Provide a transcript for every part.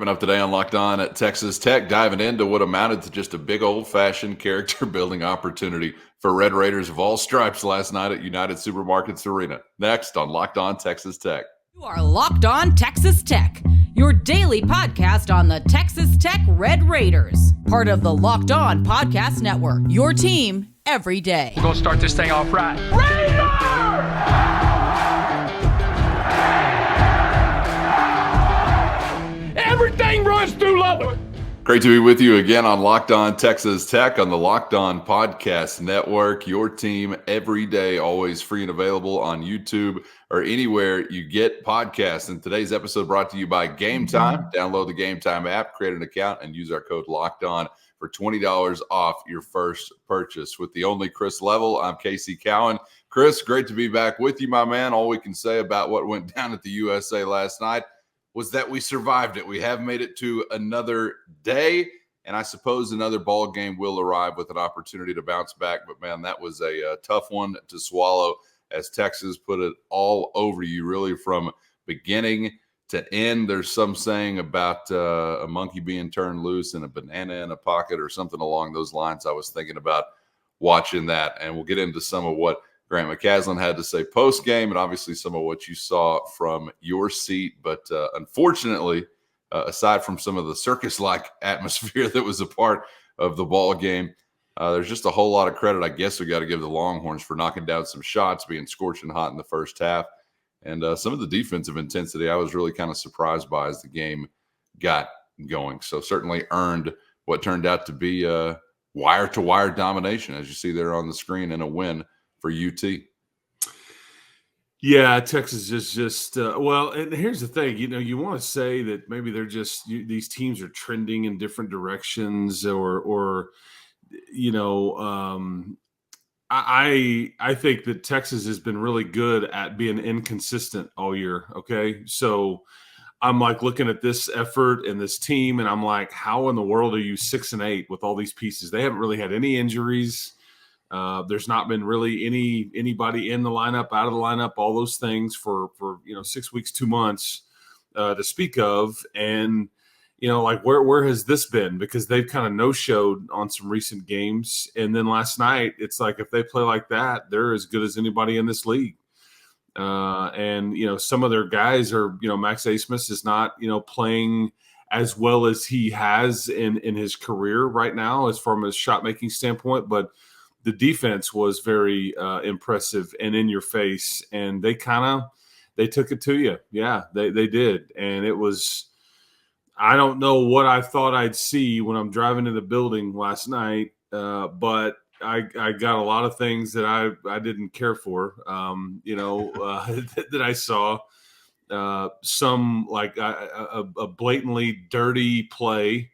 Coming up today on Locked On at Texas Tech, diving into what amounted to just a big old-fashioned character-building opportunity for Red Raiders of all stripes last night at United Supermarkets Arena. Next on Locked On Texas Tech. You are Locked On Texas Tech, your daily podcast on the Texas Tech Red Raiders. Part of the Locked On Podcast Network, your team every day. We're going to start this thing off right. Raider! Everything runs through Lubbock. Great to be with you again on Locked On Texas Tech on the Locked On Podcast Network. Your team every day, always free and available on YouTube or anywhere you get podcasts. And today's episode brought to you by Gametime. Download the Gametime app, create an account, and use our code Locked On for $20 off your first purchase. With the only Chris Level, I'm Casey Cowan. Chris, great to be back with you, my man. All we can say about what went down at the USA last night was that we survived it. We have made it to another day, and I suppose another ball game will arrive with an opportunity to bounce back. But, man, that was a tough one to swallow as Texas put it all over you, really from beginning to end. There's some saying about a monkey being turned loose and a banana in a pocket or something along those lines. I was thinking about watching that, and we'll get into some of what Grant McCasland had to say post-game and obviously some of what you saw from your seat. But unfortunately, aside from some of the circus-like atmosphere that was a part of the ball game, there's just a whole lot of credit, I guess, we got to give the Longhorns for knocking down some shots, being scorching hot in the first half. And some of the defensive intensity I was really kind of surprised by as the game got going. So certainly earned what turned out to be wire-to-wire domination, as you see there on the screen, and a win for UT. Yeah, Texas is just well, and here's the thing, you want to say that maybe they're just these teams are trending in different directions or I think that Texas has been really good at being inconsistent all year, okay? So I'm like looking at this effort and this team and I'm like, how in the world are you 6-8 with all these pieces? They haven't really had any injuries. There's not been really anybody in the lineup, out of the lineup, all those things for 6 weeks, 2 months to speak of. And, where has this been? Because they've kind of no-showed on some recent games. And then last night, it's like if they play like that, they're as good as anybody in this league. And some of their guys are, Max Asmus is not, playing as well as he has in his career right now as from a shot-making standpoint. But the defense was very impressive and in your face, and they took it to you. Yeah, they did. And it was, I don't know what I thought I'd see when I'm driving in the building last night, but I got a lot of things that I didn't care for, that I saw. Some like a blatantly dirty play,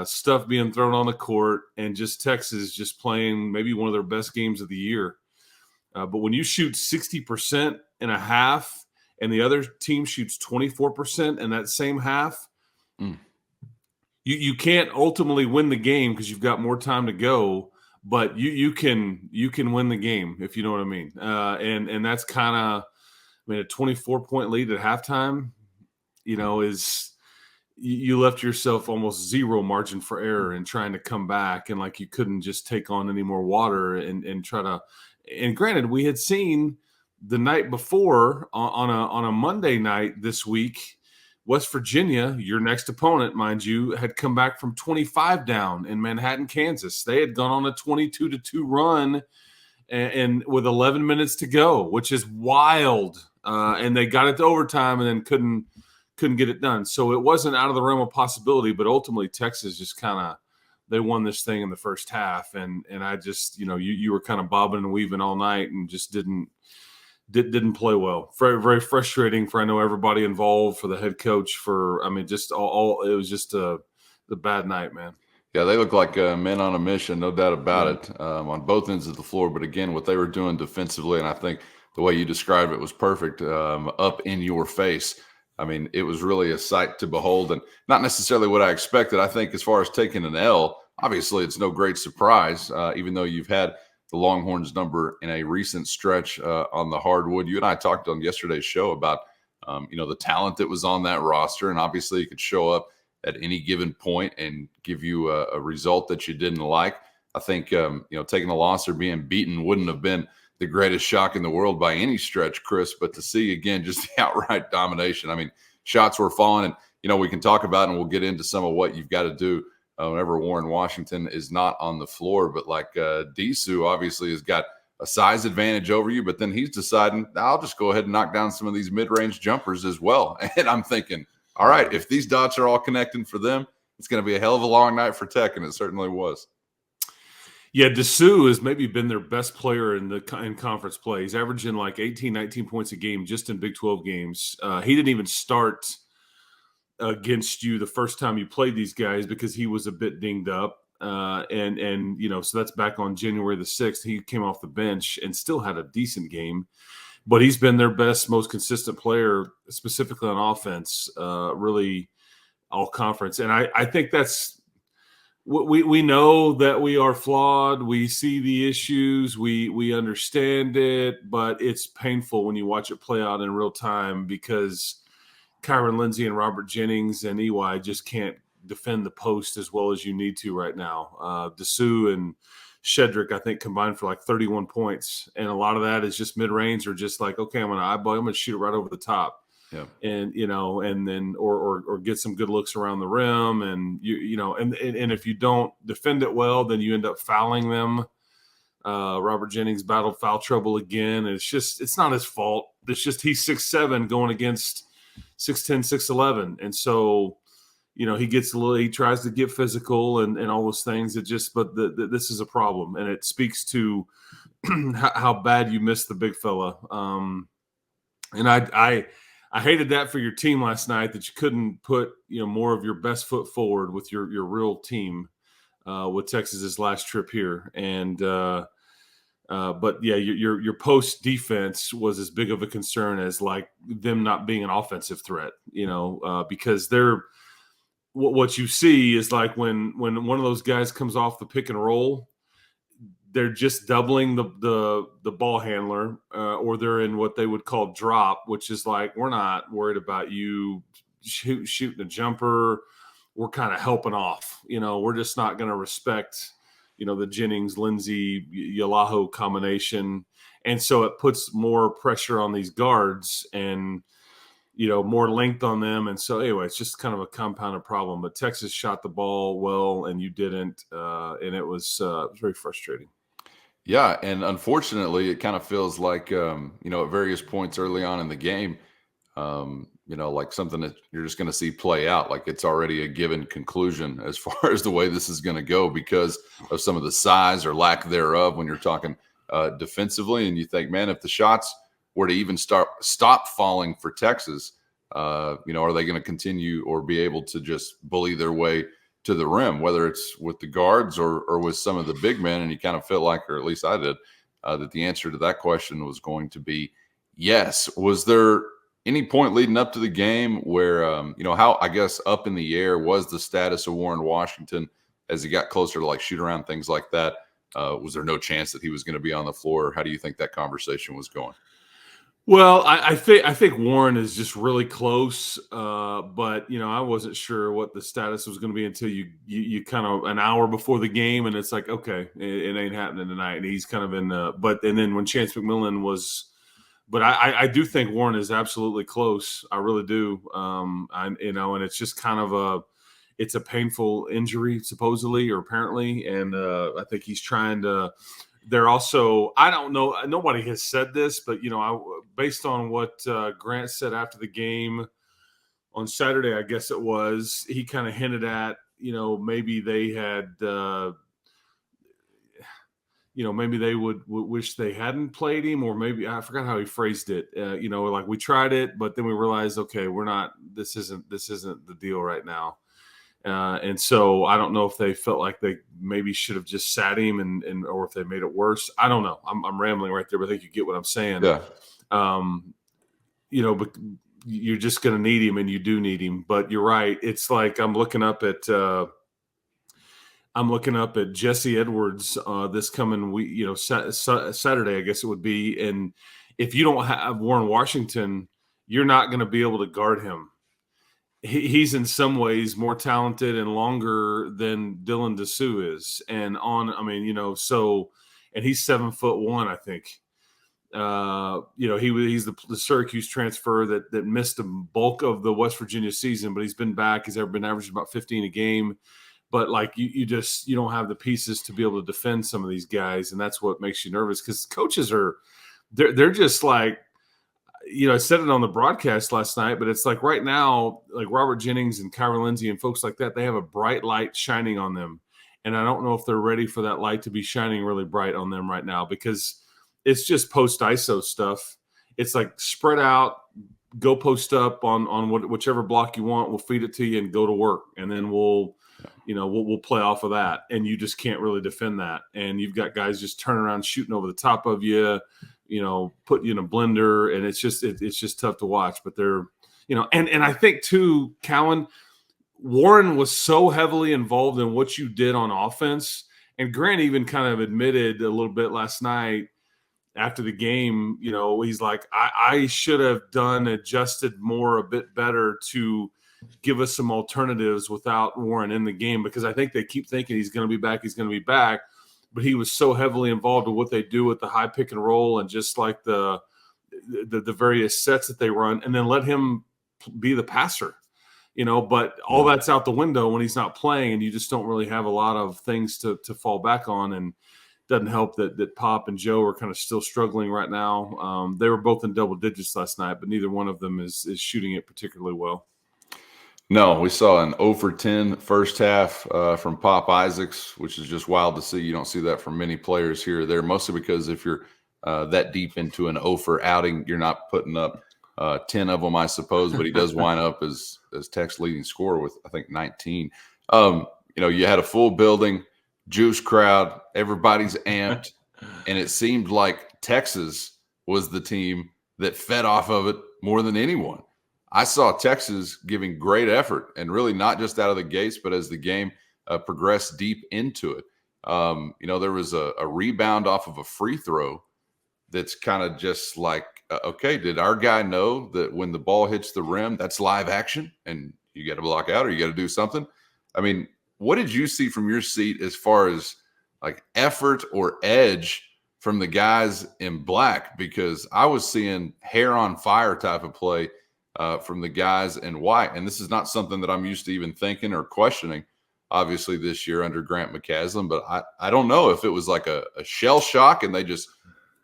stuff being thrown on the court, and just Texas just playing maybe one of their best games of the year. But when you shoot 60% in a half and the other team shoots 24% in that same half, you can't ultimately win the game because you've got more time to go, but you can win the game, if you know what I mean. And that's kind of, a 24-point lead at halftime, is – you left yourself almost zero margin for error in trying to come back, and like you couldn't just take on any more water and try to. And granted, we had seen the night before on a Monday night this week, West Virginia, your next opponent, mind you, had come back from 25 down in Manhattan, Kansas. They had gone on a 22-2 run and with 11 minutes to go, which is wild. And they got it to overtime and then couldn't get it done. So it wasn't out of the realm of possibility, but ultimately Texas just they won this thing in the first half. And I just, you were kind of bobbing and weaving all night and just didn't play well. Very, very frustrating for, I know, everybody involved, for the head coach, just all it was just the bad night, man. Yeah, they look like men on a mission, no doubt about it, on both ends of the floor. But again, what they were doing defensively, and I think the way you described it was perfect, up in your face. It was really a sight to behold, and not necessarily what I expected. I think as far as taking an L, obviously it's no great surprise, even though you've had the Longhorns number in a recent stretch on the hardwood. You and I talked on yesterday's show about, the talent that was on that roster, and obviously it could show up at any given point and give you a result that you didn't like. I think, taking a loss or being beaten wouldn't have been the greatest shock in the world by any stretch, Chris, but to see, again, just the outright domination. I mean, shots were falling, and, we can talk about and we'll get into some of what you've got to do whenever Warren Washington is not on the floor. But like Disu obviously has got a size advantage over you, but then he's deciding, I'll just go ahead and knock down some of these mid-range jumpers as well. And I'm thinking, all right, if these dots are all connecting for them, it's going to be a hell of a long night for Tech, and it certainly was. Yeah, Disu has maybe been their best player in conference play. He's averaging like 18, 19 points a game just in Big 12 games. He didn't even start against you the first time you played these guys because he was a bit dinged up. So that's back on January the 6th. He came off the bench and still had a decent game. But he's been their best, most consistent player, specifically on offense, really all conference. And I think that's – we know that we are flawed. We see the issues. We understand it. But it's painful when you watch it play out in real time because Kyron Lindsey and Robert Jennings and EY just can't defend the post as well as you need to right now. Disu and Shedrick, I think, combined for like 31 points. And a lot of that is just mid-range or just like, okay, I'm going to shoot it right over the top. Yeah. And, and then, or get some good looks around the rim. And, and if you don't defend it well, then you end up fouling them. Robert Jennings battled foul trouble again. And it's not his fault. It's just, he's 6'7" going against 6'10", 6'11". And so, he tries to get physical and all those things. This is a problem. And it speaks to how bad you missed the big fella. And I hated that for your team last night that you couldn't put, more of your best foot forward with your real team with Texas's last trip here. And, but yeah, your post defense was as big of a concern as like them not being an offensive threat, because what you see is like when one of those guys comes off the pick and roll, they're just doubling the ball handler, or they're in what they would call drop, which is like, we're not worried about you shooting a jumper. We're kind of helping off. We're just not going to respect, the Jennings, Lindsey, Yalaho combination. And so it puts more pressure on these guards and, more length on them. And so anyway, it's just kind of a compounded problem. But Texas shot the ball well and you didn't. And it was very frustrating. Yeah, and unfortunately, it kind of feels like, at various points early on in the game, like something that you're just going to see play out. Like it's already a given conclusion as far as the way this is going to go because of some of the size or lack thereof when you're talking defensively. And you think, man, if the shots were to even stop falling for Texas, are they going to continue or be able to just bully their way to the rim, whether it's with the guards or with some of the big men? And you kind of felt like, or at least I did, that the answer to that question was going to be yes. Was there any point leading up to the game where, how, I guess, up in the air was the status of Warren Washington as he got closer to like shoot around, things like that? Was there no chance that he was going to be on the floor? How do you think that conversation was going? Well, I think Warren is just really close, but I wasn't sure what the status was going to be until you kind of an hour before the game, and it's like, okay, it ain't happening tonight, and he's kind of in and then when Chance McMillan was, but I do think Warren is absolutely close. I really do, and it's just kind of it's a painful injury supposedly or apparently, and I think he's trying to. They're also, I don't know, nobody has said this, but, based on what Grant said after the game on Saturday, I guess it was, he kind of hinted at, maybe they had, maybe they would wish they hadn't played him, or maybe, I forgot how he phrased it, like we tried it, but then we realized, okay, this isn't the deal right now. And so I don't know if they felt like they maybe should have just sat him and or if they made it worse. I don't know. I'm rambling right there, but I think you get what I'm saying. Yeah. But you're just going to need him, and you do need him. But you're right. It's like I'm looking up at Jesse Edwards this coming week. Saturday, I guess it would be. And if you don't have Warren Washington, you're not going to be able to guard him. he's in some ways more talented and longer than Dylan Dessou is. And and he's 7'1", I think. He's the Syracuse transfer that missed a bulk of the West Virginia season, but he's been back. He's been averaging about 15 a game. But like you don't have the pieces to be able to defend some of these guys, and that's what makes you nervous because coaches they're just like, I said it on the broadcast last night, but it's like right now, like Robert Jennings and Kyra Lindsey and folks like that, they have a bright light shining on them. And I don't know if they're ready for that light to be shining really bright on them right now because it's just post ISO stuff. It's like spread out, go post up on whichever block you want. We'll feed it to you and go to work. And then we'll play off of that. And you just can't really defend that. And you've got guys just turning around, shooting over the top of you, put you in a blender, and it's just tough to watch. But they're, and I think too, Cowan, Warren was so heavily involved in what you did on offense, and Grant even kind of admitted a little bit last night after the game. He's like, I should have adjusted more, a bit better to give us some alternatives without Warren in the game because I think they keep thinking he's going to be back. He's going to be back. But he was so heavily involved in what they do with the high pick and roll and just like the various sets that they run, and then let him be the passer, but all that's out the window when he's not playing, and you just don't really have a lot of things to fall back on. And it doesn't help that Pop and Joe are kind of still struggling right now. They were both in double digits last night, but neither one of them is shooting it particularly well. No, we saw an 0 for 10 first half from Pop Isaacs, which is just wild to see. You don't see that from many players here or there, mostly because if you're that deep into an 0 for outing, you're not putting up 10 of them, I suppose. But he does wind up as Tech's leading scorer with, I think, 19. You had a full building, juice crowd, everybody's amped, and it seemed like Texas was the team that fed off of it more than anyone. I saw Texas giving great effort, and really not just out of the gates, but as the game progressed deep into it. There was a rebound off of a free throw that's kind of just like, okay, did our guy know that when the ball hits the rim, that's live action and you got to block out or you got to do something? I mean, what did you see from your seat as far as like effort or edge from the guys in black? Because I was seeing hair on fire type of play from the guys in white. And this is not something that I'm used to even thinking or questioning, obviously, this year under Grant McCasland. But I don't know if it was like a shell shock and they just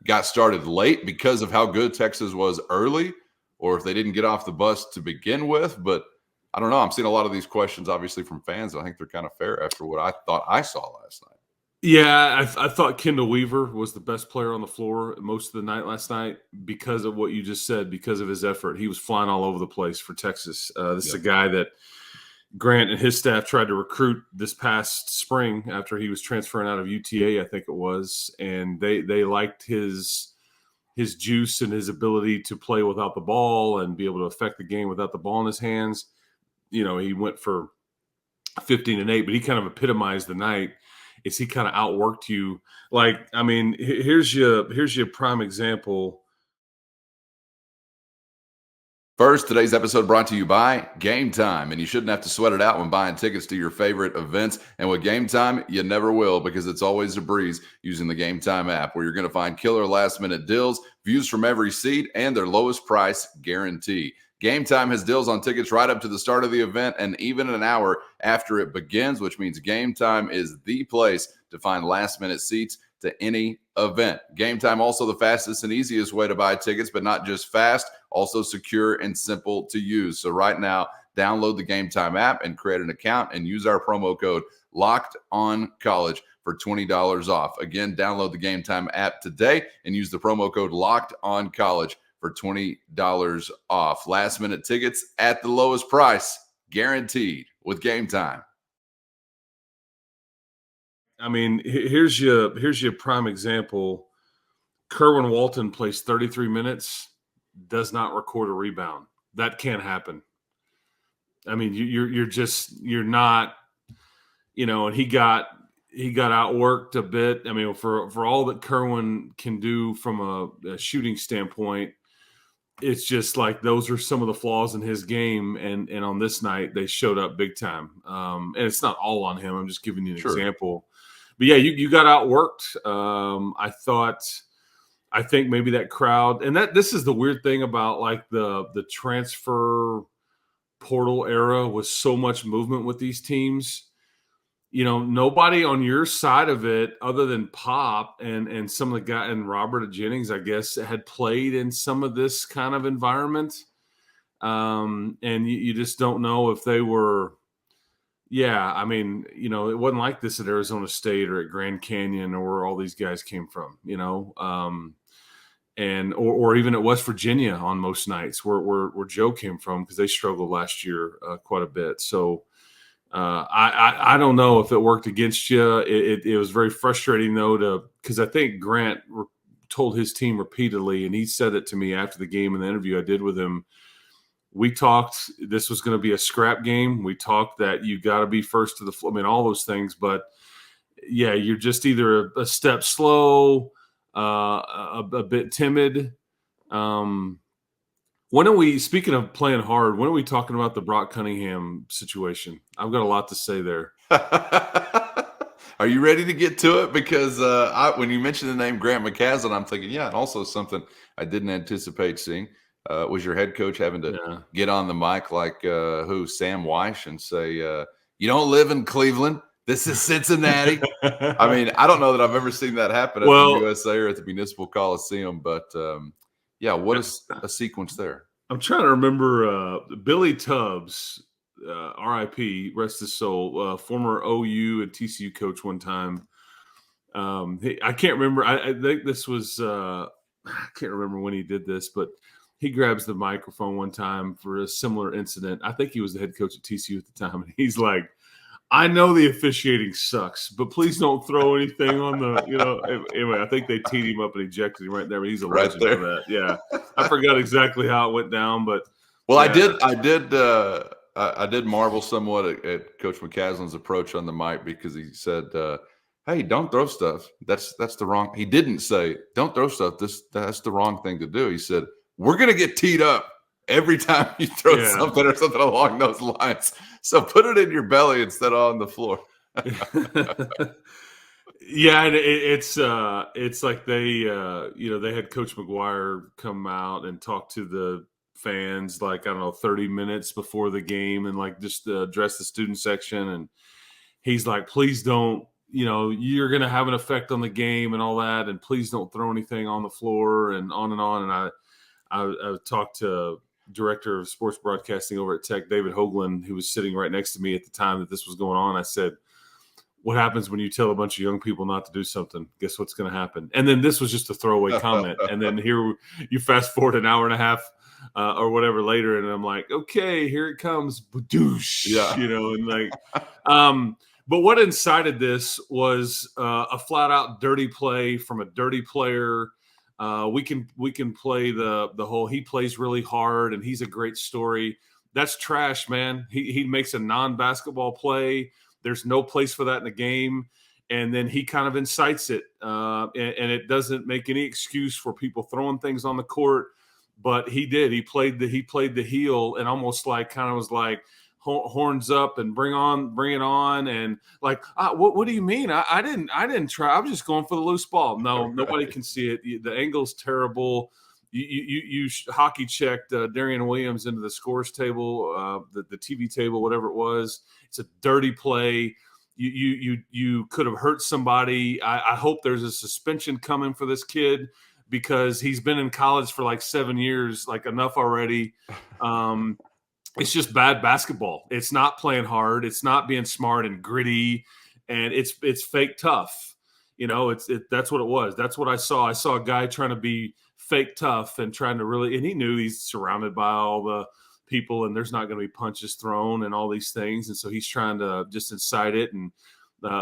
got started late because of how good Texas was early, or if they didn't get off the bus to begin with. But I don't know. I'm seeing a lot of these questions, obviously, from fans. I think they're kind of fair after what I thought I saw last night. Yeah, I thought Kendall Weaver was the best player on the floor most of the night last night because of what you just said, because of his effort. He was flying all over the place for Texas. This is a guy that Grant and his staff tried to recruit this past spring after he was transferring out of UTA, I think it was, and they liked his juice and his ability to play without the ball and be able to affect the game without the ball in his hands. He went for 15 and 8, but he kind of epitomized the night. Is he kind of outworked you? Like, I mean, here's your prime example. First, today's episode brought to you by Gametime, and you shouldn't have to sweat it out when buying tickets to your favorite events. And with Gametime, you never will, because it's always a breeze using the Gametime app, where you're going to find killer last-minute deals, views from every seat, and their lowest price guarantee. Gametime has deals on tickets right up to the start of the event and even an hour after it begins, which means Gametime is the place to find last-minute seats to any event. Gametime also the fastest and easiest way to buy tickets, but not just fast, also secure and simple to use. So right now, download the Gametime app and create an account and use our promo code LOCKEDONCollege for $20 off. Again, download the Gametime app today and use the promo code LOCKEDONCollege for $20 off. Last-minute tickets at the lowest price, guaranteed with Gametime. I mean, here's your prime example. Kerwin Walton plays 33 minutes, does not record a rebound. That can't happen. I mean, you're not, and he got outworked a bit. I mean, for all that Kerwin can do from a shooting standpoint, it's just like those are some of the flaws in his game, and on this night they showed up big time. And it's not all on him. I'm just giving you an example. But yeah, you got outworked. I think maybe that crowd, and this is the weird thing about like the transfer portal era was so much movement with these teams. Nobody on your side of it other than Pop and some of the guys and Robert Jennings, I guess, had played in some of this kind of environment. And you just don't know if they were, it wasn't like this at Arizona State or at Grand Canyon or where all these guys came from, and or even at West Virginia on most nights where Joe came from, because they struggled last year quite a bit. So I don't know if it worked against you. It was very frustrating though, because I think Grant told his team repeatedly, and he said it to me after the game in the interview I did with him. We talked this was going to be a scrap game. We talked that you got to be first to the floor. I mean, all those things, but yeah, you're just either a step slow, a bit timid. When are we, speaking of playing hard, when are we talking about the Brock Cunningham situation? I've got a lot to say there. Are you ready to get to it? Because when you mentioned the name Grant McCasland, I'm thinking, and also something I didn't anticipate seeing was your head coach having to get on the mic like Sam Weish and say, you don't live in Cleveland. This is Cincinnati. I mean, I don't know that I've ever seen that happen at the USA or at the Municipal Coliseum, but what is a sequence there? I'm trying to remember Billy Tubbs, RIP, rest his soul, former OU and TCU coach one time. I can't remember. I think this was I can't remember when he did this, but he grabs the microphone one time for a similar incident. I think he was the head coach at TCU at the time, and he's like, I know the officiating sucks, but please don't throw anything on the, anyway, I think they teed him up and ejected him right there, but he's a legend for that. Yeah. I forgot exactly how it went down, but. Well, yeah. I did marvel somewhat at Coach McCasland's approach on the mic, because he said, hey, don't throw stuff. That's the wrong. He didn't say, don't throw stuff. That's the wrong thing to do. He said, we're going to get teed up every time you throw something or something along those lines. So put it in your belly instead of on the floor. Yeah, and it's like they they had Coach Maguire come out and talk to the fans 30 minutes before the game and just address the student section, and he's like, please don't, you're going to have an effect on the game and all that, and please don't throw anything on the floor and on. And I talked to director of sports broadcasting over at Tech, David Hoagland, who was sitting right next to me at the time that this was going on. I said, what happens when you tell a bunch of young people not to do something? Guess what's going to happen? And then this was just a throwaway comment. And then here you fast forward an hour and a half or whatever later, and I'm like, okay, here it comes. Badoosh, but what incited this was a flat out dirty play from a dirty player. We can play the whole, he plays really hard and he's a great story. That's trash, man. He makes a non-basketball play. There's no place for that in the game. And then he kind of incites it. And it doesn't make any excuse for people throwing things on the court, but he did. He played the heel and almost was like horns up and bring it on. And what do you mean? I didn't try. I was just going for the loose ball. No, nobody can see it. The angle's terrible. You hockey checked Darian Williams into the scores table, the TV table, whatever it was. It's a dirty play. You could have hurt somebody. I hope there's a suspension coming for this kid, because he's been in college for 7 years, enough already. It's just bad basketball. It's not playing hard. It's not being smart and gritty, and it's fake tough. That's what it was. That's what I saw. I saw a guy trying to be fake tough and trying to really, and he knew he's surrounded by all the people and there's not going to be punches thrown and all these things. And so he's trying to just incite it, and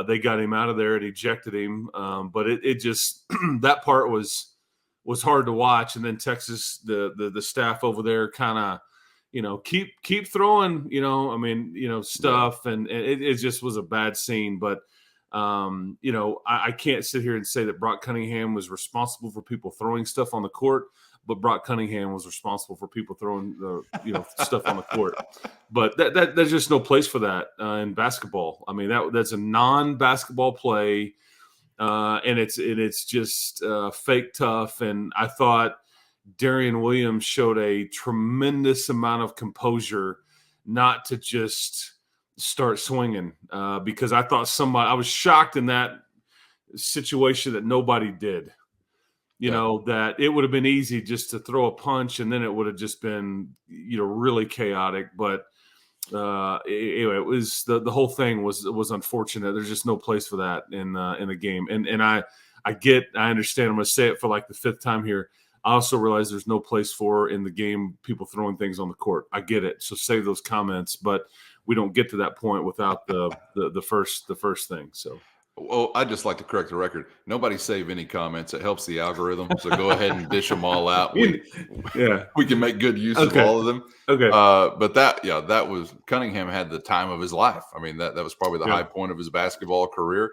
they got him out of there and ejected him. But it just, that part was hard to watch. And then Texas, the staff over there kind of, keep throwing, stuff. And it just was a bad scene. But, I can't sit here and say that Brock Cunningham was responsible for people throwing stuff on the court, but Brock Cunningham was responsible for people throwing the stuff on the court. But that there's just no place for that in basketball. I mean, that's a non-basketball play, and it's just fake tough. And I thought Darian Williams showed a tremendous amount of composure not to just start swinging because I thought I was shocked in that situation that nobody did. That it would have been easy just to throw a punch and then it would have just been, really chaotic. But anyway, it was the whole thing was unfortunate. There's just no place for that in the game. And I understand. I'm going to say it for like the fifth time here. I also realize there's no place for in the game people throwing things on the court. I get it. So save those comments, but we don't get to that point without the first thing. So. Well, I'd just like to correct the record. Nobody save any comments. It helps the algorithm. So go ahead and dish them all out. We can make good use of all of them. Okay. But that was Cunningham had the time of his life. I mean, that was probably the high point of his basketball career,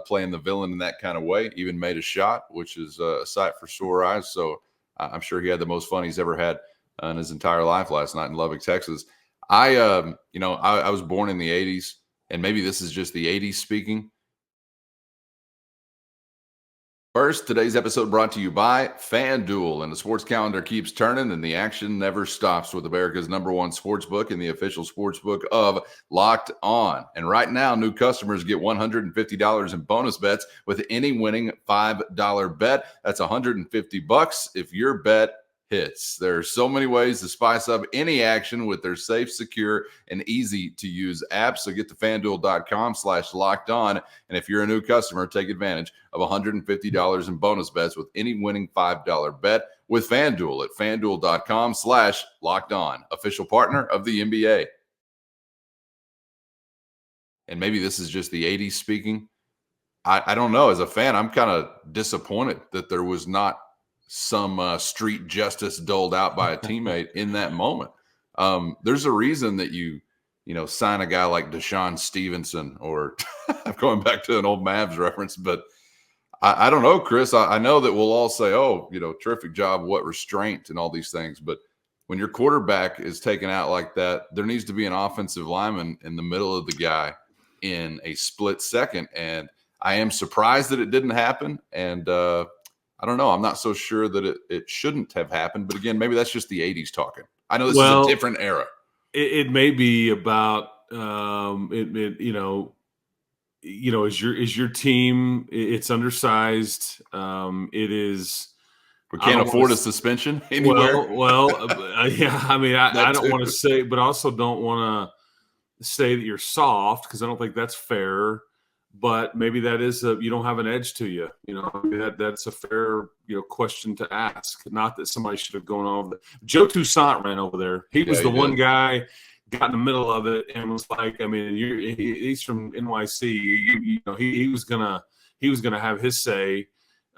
playing the villain in that kind of way. Even made a shot, which is a sight for sore eyes. So I'm sure he had the most fun he's ever had in his entire life last night in Lubbock, Texas. I was born in the 80s, and maybe this is just the 80s speaking. First, today's episode brought to you by FanDuel, and the sports calendar keeps turning and the action never stops with America's #1 sportsbook and the official sportsbook of Locked On. And right now, new customers get $150 in bonus bets with any winning $5 bet. That's $150 if your bet hits. There are so many ways to spice up any action with their safe, secure, and easy-to-use app. So get to FanDuel.com/lockedon. And if you're a new customer, take advantage of $150 in bonus bets with any winning $5 bet with FanDuel at FanDuel.com/lockedon, official partner of the NBA. And maybe this is just the 80s speaking. I don't know. As a fan, I'm kind of disappointed that there was not some street justice doled out by a teammate in that moment. There's a reason that you sign a guy like Deshaun Stevenson, or I'm going back to an old Mavs reference, but I don't know, Chris. I know that we'll all say, oh, terrific job, what restraint and all these things. But when your quarterback is taken out like that, there needs to be an offensive lineman in the middle of the guy in a split second. And I am surprised that it didn't happen. And I don't know. I'm not so sure that it shouldn't have happened. But again, maybe that's just the 80s talking. I know this is a different era. It may be about is your team? It's undersized. It is. We can't afford a suspension anywhere. Yeah. I mean, I don't want to say, but I also don't want to say that you're soft because I don't think that's fair. But maybe that is you don't have an edge to you. That's a fair question to ask. Not that somebody should have gone over. Joe Toussaint ran over there. He was the one guy got in the middle of it and was like, I mean, he's from NYC. He was gonna have his say,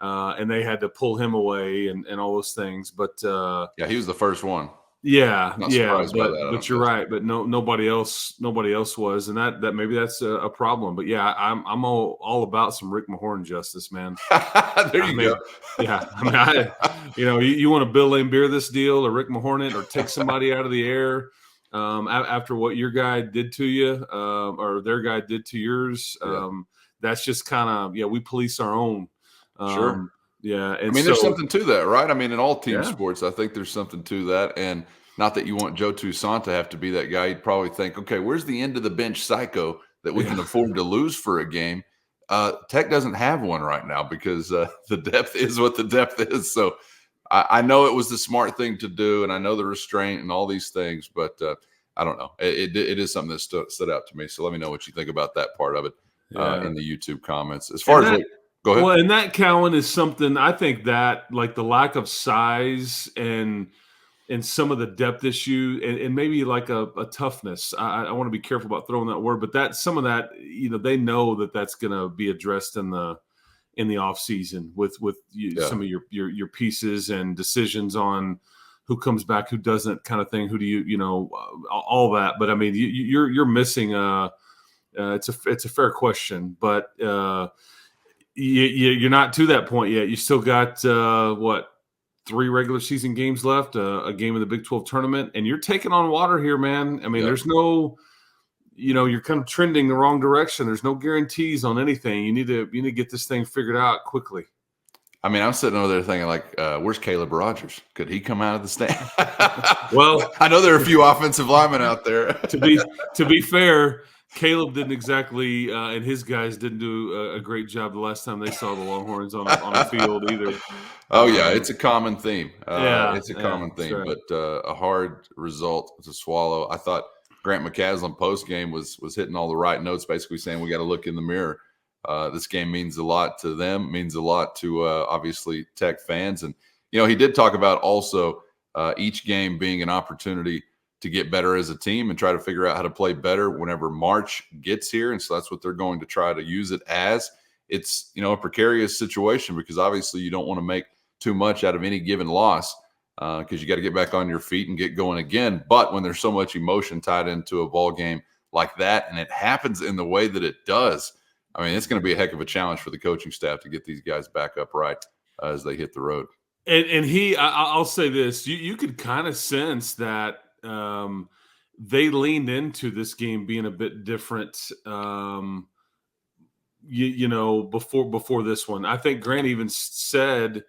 and they had to pull him away and all those things. But he was the first one. Yeah, Not surprised by that, but you're right. But nobody else was, and that maybe that's a problem. But yeah, I'm all about some Rick Mahorn justice, man. There you go. Yeah, I mean, you want to Bill Laimbeer this deal, or Rick Mahorn it, or take somebody out of the air after what your guy did to you, or their guy did to yours. That's just kind of we police our own. Sure. Yeah, and I mean, there's something to that, right? I mean, in all team sports, I think there's something to that. And not that you want Joe Toussaint to have to be that guy. You'd probably think, okay, where's the end of the bench psycho that we can afford to lose for a game? Tech doesn't have one right now because the depth is what the depth is. So I know it was the smart thing to do, and I know the restraint and all these things, but I don't know. It is something that stood out to me. So let me know what you think about that part of it in the YouTube comments. As far as go ahead. Well, and that, Cowan, is something I think that, like, the lack of size and some of the depth issue and maybe like a toughness. I want to be careful about throwing that word, but that some of that, they know that that's going to be addressed in the off season with some of your pieces and decisions on who comes back, who doesn't, kind of thing. Who do you all that? But I mean, you're missing it's a fair question, but you're not to that point yet. You still got 3 regular season games left, a game of the Big 12 tournament, and you're taking on water here, man. I mean, there's no, you're kind of trending the wrong direction. There's no guarantees on anything. You need to get this thing figured out quickly. I mean, I'm sitting over there thinking, like, where's Caleb Rogers? Could he come out of the stand? Well, I know there are a few offensive linemen out there. to be fair, Caleb didn't exactly, and his guys didn't do a great job the last time they saw the Longhorns on a field either. Oh, yeah, it's a common theme. It's a yeah, common theme, right. but a hard result to swallow. I thought Grant McCaslin post-game was hitting all the right notes, basically saying we got to look in the mirror. This game means a lot to them, means a lot to obviously Tech fans. And, he did talk about also each game being an opportunity to get better as a team and try to figure out how to play better whenever March gets here. And so that's what they're going to try to use it as. It's, a precarious situation because obviously you don't want to make too much out of any given loss because you got to get back on your feet and get going again. But when there's so much emotion tied into a ball game like that, and it happens in the way that it does, I mean, it's going to be a heck of a challenge for the coaching staff to get these guys back upright as they hit the road. And I'll say this, you could kind of sense that they leaned into this game being a bit different, before this one. I think Grant even said,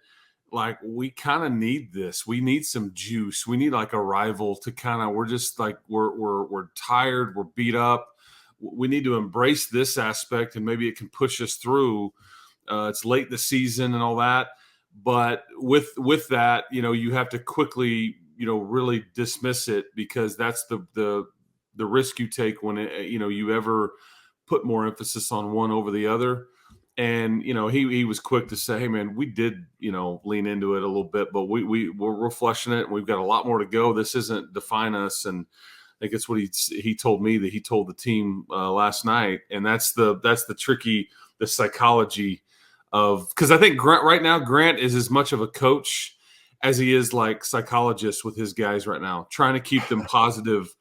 like, we kind of need this. We need some juice. We need like a rival to kind of, we're just like, we're tired. We're beat up. We need to embrace this aspect and maybe it can push us through. It's late in the season and all that. But with that, you have to quickly, really dismiss it because that's the risk you take when you ever put more emphasis on one over the other. And he was quick to say, hey man, we did lean into it a little bit, but we're flushing it. We've got a lot more to go. This isn't define us. And I think it's what he told me that he told the team last night, and that's the tricky, the psychology of, because I think Grant is as much of a coach as he is like psychologist with his guys right now, trying to keep them positive,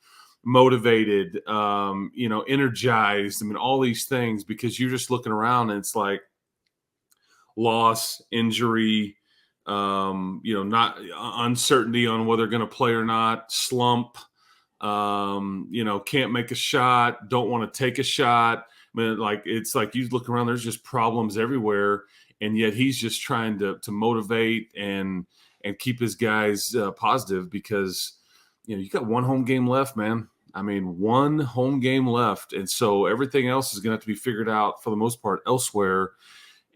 motivated, energized. I mean, all these things, because you're just looking around and it's like loss, injury, not uncertainty on whether they're going to play or not, slump. Can't make a shot, don't want to take a shot. I mean, like, it's like you look around, there's just problems everywhere. And yet he's just trying to motivate and keep his guys positive because, you got one home game left, man. I mean, one home game left. And so everything else is going to have to be figured out for the most part elsewhere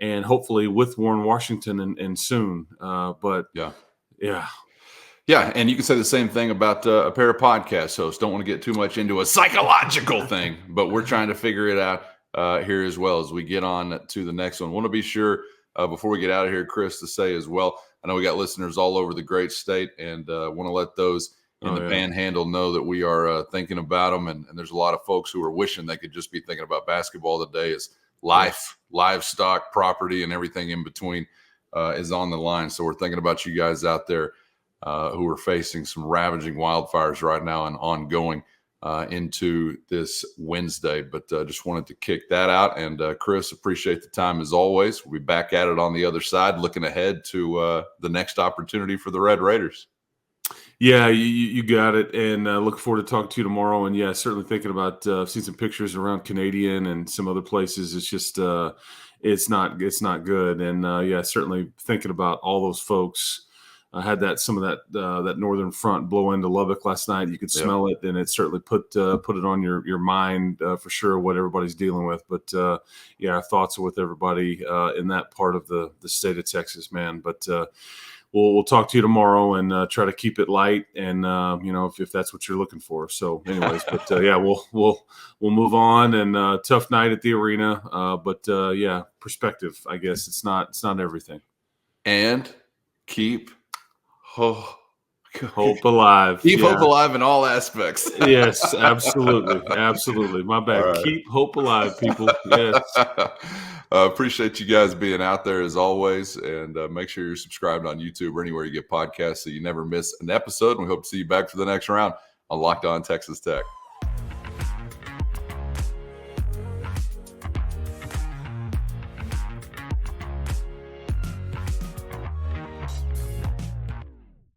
and hopefully with Warren Washington and soon. But yeah. Yeah, and you can say the same thing about a pair of podcast hosts. Don't want to get too much into a psychological thing, but we're trying to figure it out here as well as we get on to the next one. Want to be sure before we get out of here, Chris, to say as well, I know we got listeners all over the great state and want to let those in the Panhandle know that we are thinking about them. And there's a lot of folks who are wishing they could just be thinking about basketball today as life, livestock, property, and everything in between is on the line. So we're thinking about you guys out there who are facing some ravaging wildfires right now and ongoing into this Wednesday. But just wanted to kick that out. And Chris, appreciate the time as always. We'll be back at it on the other side, looking ahead to the next opportunity for the Red Raiders. Yeah, you got it. And look forward to talking to you tomorrow. And yeah, certainly thinking about seeing some pictures around Canadian and some other places. It's just it's not good. And yeah, certainly thinking about all those folks. I had some of that northern front blow into Lubbock last night. You could smell it, and it certainly put it on your mind for sure what everybody's dealing with. But yeah, our thoughts are with everybody in that part of the state of Texas, man. But we'll talk to you tomorrow and try to keep it light, and if that's what you're looking for. So, anyways, but yeah, we'll move on. And tough night at the arena, but yeah, perspective. I guess it's not everything. And keep hope alive. Keep hope alive in all aspects. Yes, absolutely. My bad. Right. Keep hope alive, people. Yes. Appreciate you guys being out there as always. And make sure you're subscribed on YouTube or anywhere you get podcasts so you never miss an episode. And we hope to see you back for the next round on Locked On Texas Tech.